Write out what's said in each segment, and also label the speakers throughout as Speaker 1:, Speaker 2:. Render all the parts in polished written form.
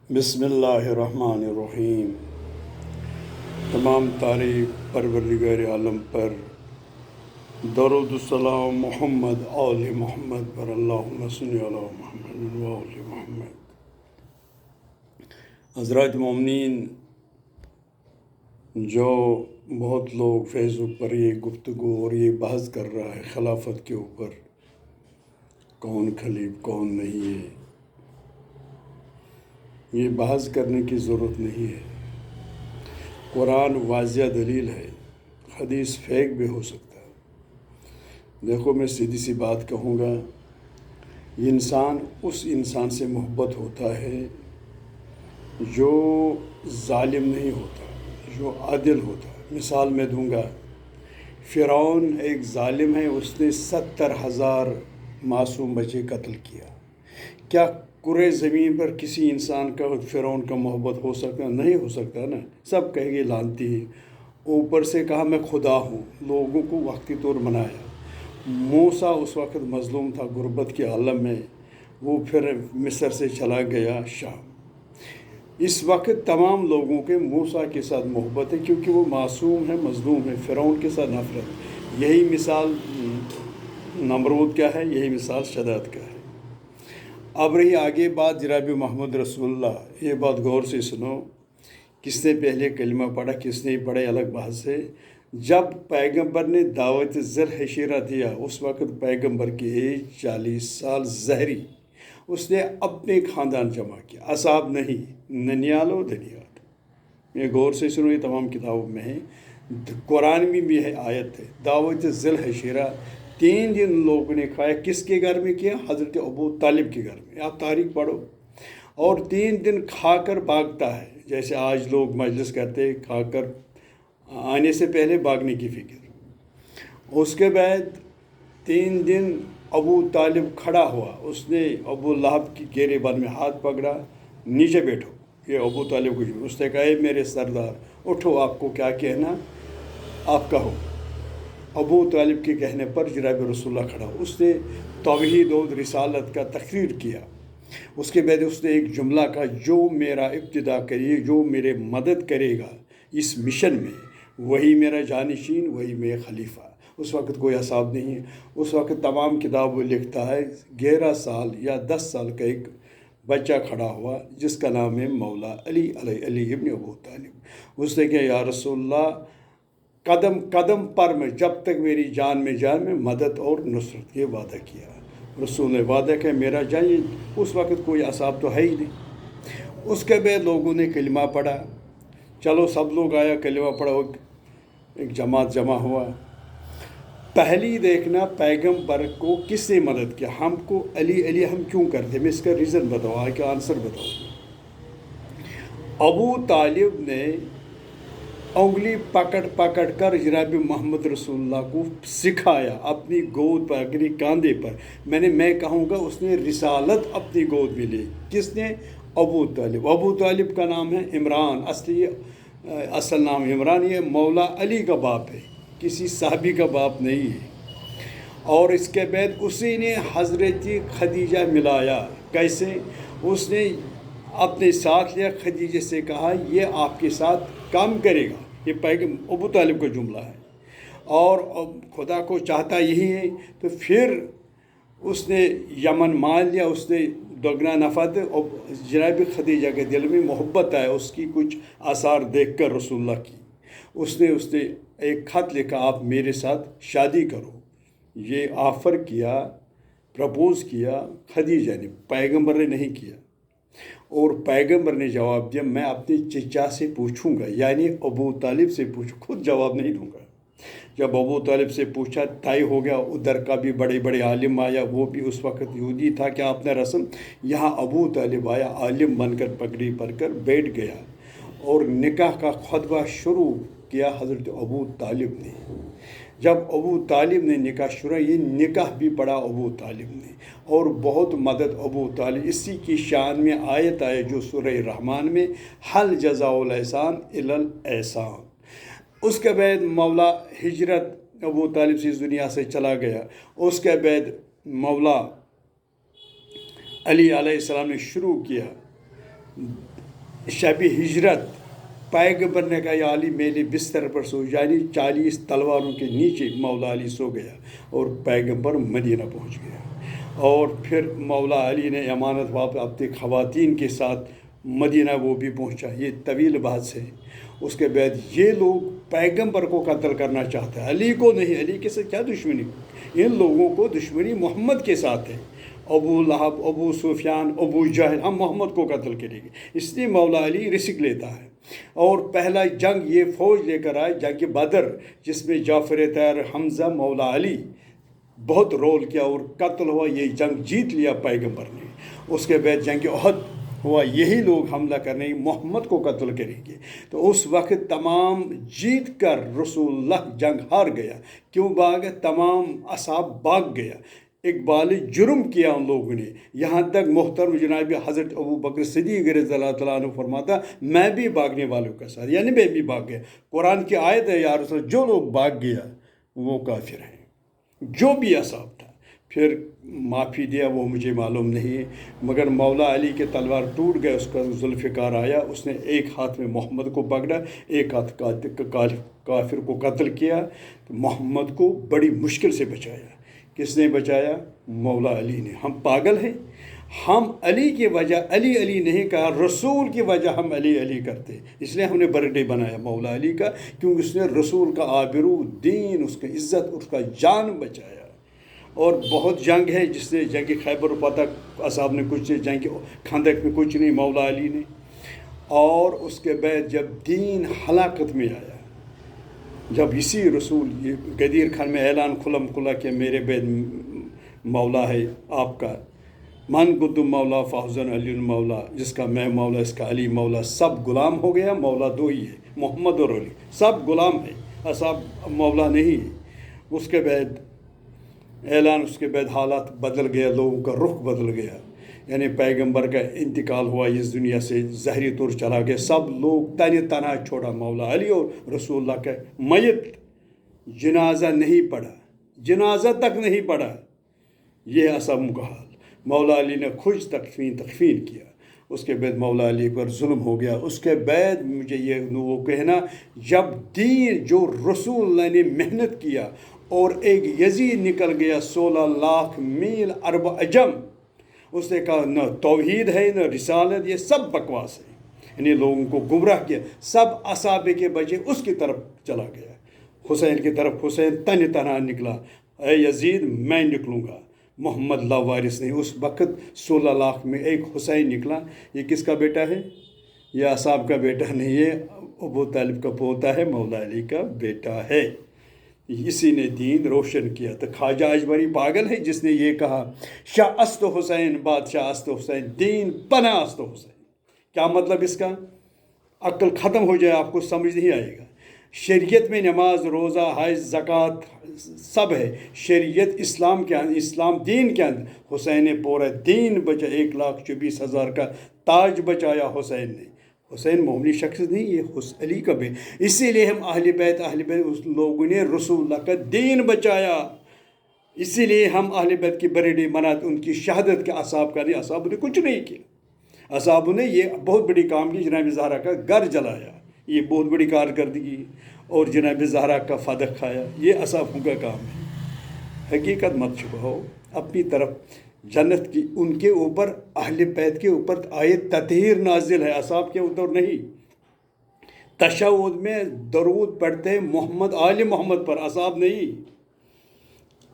Speaker 1: बिस्मिल्लाहिर्रहमानिर्रहीम। तमाम तारीफ़ परवरदिगार आलम पर, दरूद सलाम मोहम्मद आले मोहम्मद पर, अल्लाहुम्मा सल्ली अला मुहम्मद व आले मोहम्मद। हज़रात मोमिनीन, जो बहुत लोग फेसबुक पर ये गुफ्तगू और ये बहस कर रहा है खिलाफत के ऊपर, कौन खलीफ कौन नहीं है, ये बहस करने की ज़रूरत नहीं है। कुरान वाज़िया दलील है, हदीस फेक भी हो सकता है। देखो, मैं सीधी सी बात कहूँगा, इंसान उस इंसान से मोहब्बत होता है जो जालिम नहीं होता, जो आदिल होता है। मिसाल मैं दूँगा, फ़िरौन एक जालिम है, उसने 70,000 मासूम बच्चे कत्ल किया। क्या कुरे ज़मीन पर किसी इंसान का फ़िरौन का मोहब्बत हो सकता? नहीं हो सकता ना। सब कहेंगे लानती है। ऊपर से कहा मैं खुदा हूँ, लोगों को वक्ती तौर मनाया। मूसा उस वक़्त मज़लूम था, गुर्बत के आलम में, वो फिर मिस्र से चला गया शाम। इस वक्त तमाम लोगों के मूसा के साथ मोहब्बत है, क्योंकि वो मासूम है, मज़लूम है। फ़िरौन के साथ नफ़रत। यही मिसाल नमरूद का है, यही मिसाल शदद का है। अब रही आगे बात जनाब मोहम्मद रसूलुल्लाह। ये बात गौर से सुनो, किसने पहले कलिमा पढ़ा किसने पढ़ा अलग बात है। जब पैगंबर ने दावत ज़िल हशीरा दिया, उस वक़्त पैगंबर की एज 40 साल ज़हरी। उसने अपने ख़ानदान जमा किया, असाब नहीं, ननियालो दनियाल। ये गौर से सुनो, ये तमाम किताबों में है, कुरान में भी है, आयत है। दावत ज़िल हशीरा 3 दिन लोगों ने खाया। किसके घर में किया? हज़रत अबू तालिब के घर में। आप तारीख़ पढ़ो। और 3 दिन खाकर भागता है, जैसे आज लोग मजलिस करते हैं, खाकर आने से पहले भागने की फ़िक्र। उसके बाद 3 दिन अबू तालिब खड़ा हुआ, उसने अबू लहब की घेरेबान में हाथ पकड़ा, नीचे बैठो। ये अबू तालिब को, उसने कहा मेरे सरदार उठो, आपको क्या कहना आप कहो। अबू तालिब के कहने पर जनाब रसूलुल्लाह खड़ा, उसने तौहीद और रिसालत का तकरीर किया। उसके बाद उसने एक जुमला कहा, जो मेरा इब्तिदा करिए, जो मेरे मदद करेगा इस मिशन में, वही मेरा जानिशीन, वही मेरा खलीफा। उस वक़्त कोई असाब नहीं है। उस वक़्त तमाम किताब लिखता है 11 साल या 10 साल का एक बच्चा खड़ा हुआ, जिसका नाम है मौला अली इब्न अबू तालिब। उसने कहा, या रसूलुल्लाह, कदम कदम पर मैं, जब तक मेरी जान में मदद और नुसरत, ये वादा किया। रसूल ने वादा किया मेरा जान। उस वक़्त कोई असाब तो है ही नहीं। उसके बाद लोगों ने कलिमा पढ़ा। चलो सब लोग आया, कलिमा पढ़ा, एक जमात जमा हुआ। पहली देखना, पैगंबर को किसने मदद किया? हमको अली अली हम क्यों करते? मैं इसका रीज़न बताओ, आगे आंसर बताओ। अबू तालिब ने उंगली पकड़ कर जनाब मोहम्मद रसूलुल्लाह को सिखाया, अपनी गोद पर, अपनी कांधे पर। मैं कहूँगा उसने रिसालत अपनी गोद में ली। किसने? अबू तालिब। अबू तालिब का नाम है इमरान, असल नाम इमरान। ये मौला अली का बाप है, किसी साहबी का बाप नहीं है। और इसके बाद उसी ने हज़रत खदीजा मिलाया। कैसे? उसने अपने साथ लिया, खदीजे से कहा ये आपके साथ काम करेगा। ये पैगंबर अबू तालिब का जुमला है, और खुदा को चाहता यही है। तो फिर उसने यमन मान लिया, उसने दोगुना नफ़ा दे। और जनाब खदीजा के दिल में मोहब्बत आया, उसकी कुछ आसार देखकर रसूलुल्लाह की। उसने एक ख़त लिखा, आप मेरे साथ शादी करो। ये ऑफ़र किया, प्रपोज़ किया खदीजा ने, पैगंबर ने नहीं किया। और पैगंबर ने जवाब दिया, मैं अपने चचा से पूछूंगा, यानी अबू तालिब से पूछूँ, खुद जवाब नहीं दूंगा। जब अबू तालिब से पूछा, तय हो गया। उधर का भी बड़े बड़े आलिम आया, वो भी उस वक़्त यहूदी था। क्या आपने रस्म? यहाँ अबू तालिब आया, आलिम बनकर पगड़ी पढ़कर बैठ गया, और निकाह का खुतबा शुरू किया हज़रत अबू तालिब ने। जब अबू तालिब ने निकाह शुरू, ये निकाह भी पढ़ा अबू तालिब ने, और बहुत मदद अबू तालिब। इसी की शान में आयत आए जो सूरह रहमान में, हल जज़ाउल एहसान इल्लल एहसान। उसके बाद मौला हिजरत अबू तालिब से इस दुनिया से चला गया। उसके बाद मौला अली अलैहिस्सलाम ने शुरू किया शब हिजरत पैगंबर ने कहा या अली मेरे बिस्तर पर सो, यानी 40 तलवारों के नीचे मौला अली सो गया और पैगंबर मदीना पहुंच गया। और फिर मौला अली ने अमानत वापस अपनी ख़वातीन के साथ मदीना वो भी पहुंचा। ये तवील बात है। उसके बाद ये लोग पैगंबर को कत्ल करना चाहते हैं, अली को नहीं। अली के साथ क्या दुश्मनी? इन लोगों को दुश्मनी मोहम्मद के साथ है। अबू लहब, अबू सुफियान, अबू जहल, हम मोहम्मद को कत्ल करेंगे। इसलिए मौला अली रिस्क लेता है। और पहला जंग ये फ़ौज लेकर आए, जंग बदर, जिसमें जाफ़र तैयार, हमज़ा, मौला अली बहुत रोल किया और कत्ल हुआ। ये जंग जीत लिया पैगंबर ने। उसके बाद जंग उहद हुआ, यही लोग हमला करने मोहम्मद को कत्ल करेंगे। तो उस वक्त तमाम जीत कर रसूलुल्लाह जंग हार गया। क्यों भाग? तमाम असहाब भाग गया। इकबाल जुर्म किया उन लोगों ने। यहाँ तक मोहतरम जनाब हज़रत अबू बकर सिद्दीक़ रज़ियल्लाहु तआला अन्हु फरमाता, मैं भी भागने वालों के साथ, यानी मैं भी भाग गया। कुरान की आयत है, या रसूल, जो लोग भाग गया वो काफिर हैं, जो भी असहाब था। फिर माफ़ी दिया वो मुझे मालूम नहीं है, मगर मौला अली के तलवार टूट गए, उसका जुल्फ़िकार आया, उसने एक हाथ में मोहम्मद को पकड़ा, एक हाथ काफिर को कत्ल किया। तो मोहम्मद को बड़ी मुश्किल से बचाया। किसने बचाया? मौला अली ने। हम पागल हैं? हम अली की वजह अली अली नहीं कहा, रसूल की वजह हम अली अली करते। इसलिए हमने बर्थडे बनाया मौला अली का, क्योंकि उसने रसूल का आबरू, दीन, उसका इज़्ज़त, उसका जान बचाया। और बहुत जंग है, जिसने जंग खैबर पतह असहाब ने कुछ नहीं, जंग खंदक में कुछ नहीं, मौला अली ने। और उसके बाद जब दीन हलाकत में आया, जब इसी रसूल ये गदीर खान में ऐलान खुलम खुला कि मेरे बेद मौला है आपका, मन गुद्दुम मौला फ़ाहुज़न अली मौला, जिसका मैं मौला, इसका अली मौला, सब गुलाम हो गया। मौला दो ही है, मोहम्मद और अली, सब गुलाम है, असहाब मौला नहीं है। उसके बाद ऐलान, उसके बाद हालात बदल गया, लोगों का रुख बदल गया। यानी पैगंबर का इंतकाल हुआ, इस दुनिया से ज़हरी तौर चला गया। सब लोग तन तना छोड़ा मौला अली और रसूलुल्लाह का मयत, जनाजा नहीं पड़ा, जनाजा तक नहीं पड़ा। ये असम का हाल। मौला अली ने खुद तकफीन किया। उसके बाद मौला अली पर जुल्म हो गया। उसके बाद मुझे ये वो कहना, जब दीन जो रसूलुल्लाह ने मेहनत किया और एक यजीद निकल गया 16 लाख मील अरब अजम, उसने कहा न तौहीद है न रिसालत, ये सब बकवास है। यानी लोगों को गुमराह किया। सब असाबे के बजे उसकी तरफ चला गया, हुसैन की तरफ। हुसैन तन तना निकला, ऐ यजीद मैं निकलूँगा, मोहम्मद लावारिस नहीं। उस वक्त 16 लाख में एक हुसैन निकला। ये किसका बेटा है? ये असाब का बेटा नहीं है, अबू तालिब का पोता है, मौला अली का बेटा है। इसी ने दीन रोशन किया। तो ख्वाजा अजमरी पागल है जिसने ये कहा, शाह अस्त हुसैन, बादशाह अस्त हुसैन, दीन पना अस्त हुसैन। क्या मतलब इसका? अक्ल ख़त्म हो जाए, आपको समझ नहीं आएगा। शरीयत में नमाज, रोज़ा, हज, ज़कात सब है। शरीयत इस्लाम के अंदर, इस्लाम दीन के अंदर। हुसैन ने पूरा दीन बचा, 1,24,000 का ताज बचाया हुसैन ने। हुसैन मामूली शख्स नहीं, ये अली का भी। इसीलिए हम अहले बैत उस लोगों ने रसूलुल्लाह का दीन बचाया। इसीलिए हम अहले बैत की बर्थडे मनाते, उनकी शहादत के। असहाब का नहीं, असहाब ने कुछ नहीं किया। असहाब ने ये बहुत बड़ी काम की, जनाब ज़हरा का घर जलाया, ये बहुत बड़ी कारकर्दगी, और जनाब ज़हरा का फदक खाया, ये असहाबों का काम है। हकीकत मत छुपाओ अपनी तरफ। जन्नत की उनके ऊपर, अहले बैत के ऊपर आयत ततहीर नाजिल है, असहाब के ऊपर नहीं। तशहुद में दरूद पढ़ते हैं मोहम्मद, आले मोहम्मद पर, असहाब नहीं।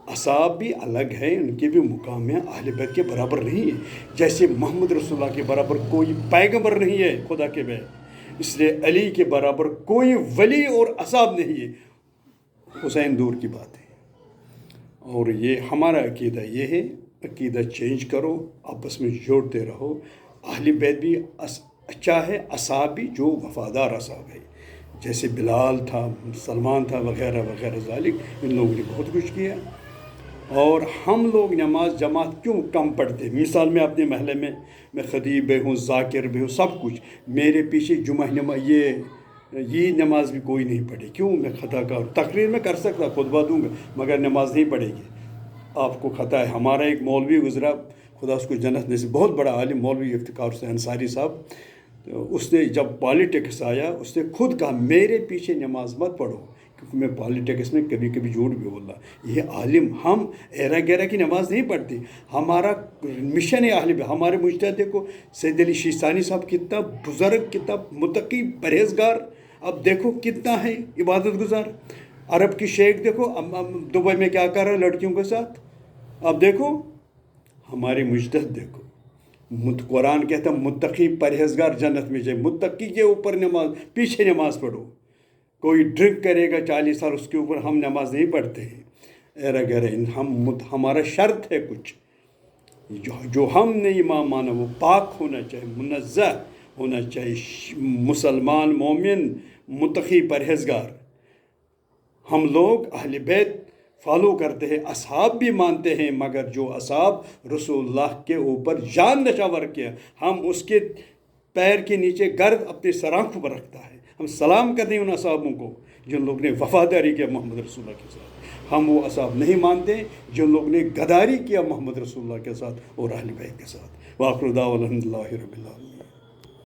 Speaker 1: असहाब भी अलग हैं, उनके भी मुकाम है, अहले बैत के बराबर नहीं है। जैसे मोहम्मद रसूलुल्लाह के बराबर कोई पैगंबर नहीं है खुदा के बैत, इसलिए अली के बराबर कोई वली और असहाब नहीं है। हुसैन दूर की बात है। और ये हमारा अकीदा ये है, अकीदा चेंज करो, आपस में जोड़ते रहो। अहले बैत भी अच्छा है, असहाब भी जो वफ़ादार असहाब है, जैसे बिलाल था, सलमान था, वगैरह वगैरह ज़ालिक, इन लोगों ने बहुत कुछ किया। और हम लोग नमाज जमात क्यों कम पढ़ते? मिसाल में अपने महल्ले में मैं खतीब भी हूँ, ज़ाकिर भी हूँ, सब कुछ। मेरे पीछे जुमा नमाज, ये नमाज भी कोई नहीं पढ़े। क्यों? मैं खता का तकरीर में कर सकता, खुतबा दूँगा, मगर नमाज नहीं पढ़ेगी। आपको खता है। हमारा एक मौलवी गुजरा, خدا اس کو جنت نصیب، بہت بڑا عالم مولوی افتخار حسین انصاری صاحب، تو اس نے جب پالیٹکس آیا اس نے خود کہا میرے پیچھے نماز مت پڑھو، کیونکہ میں پالیٹکس میں کبھی کبھی جھوٹ بھی بول رہا۔ یہ عالم، ہم ایرا گیرا کی نماز نہیں پڑھتے، ہمارا مشن ہے اہل بیت۔ ہمارے مجتہد دیکھو سید علی شیستانی صاحب کتنا بزرگ، کتنا متقی پرہیزگار، اب دیکھو کتنا ہے عبادت گزار۔ عرب کی شیخ دیکھو دبئی میں کیا کر رہا ہے لڑکیوں کے ساتھ، اب دیکھو ہمارے مجتہد دیکھو، قرآن کہتا ہے متقی پرہیزگار جنت میں جائے۔ متقی کے اوپر نماز، پیچھے نماز پڑھو۔ کوئی ڈرنک کرے گا 40 سال، اس کے اوپر ہم نماز نہیں پڑھتے ہیں۔ ایرا گیرا ہمارا شرط ہے کچھ، جو ہم نے امام مانا وہ پاک ہونا چاہیے، منزہ ہونا چاہیے، مسلمان مومن متقی پرہیزگار۔ ہم لوگ اہل بیت فالو کرتے ہیں، اصحاب بھی مانتے ہیں، مگر جو اصحاب رسول اللہ کے اوپر جان نشاور کیا، ہم اس کے پیر کے نیچے گرد اپنے سرانخوں پر رکھتا ہے۔ ہم سلام کرتے ہیں ان اصحابوں کو جن لوگ نے وفاداری کیا محمد رسول اللہ کے ساتھ۔ ہم وہ اصحاب نہیں مانتے جن لوگ نے غداری کیا محمد رسول اللہ کے ساتھ اور اہل بیت کے ساتھ۔ وآخر دعوانا الحمد للہ رب العالمین۔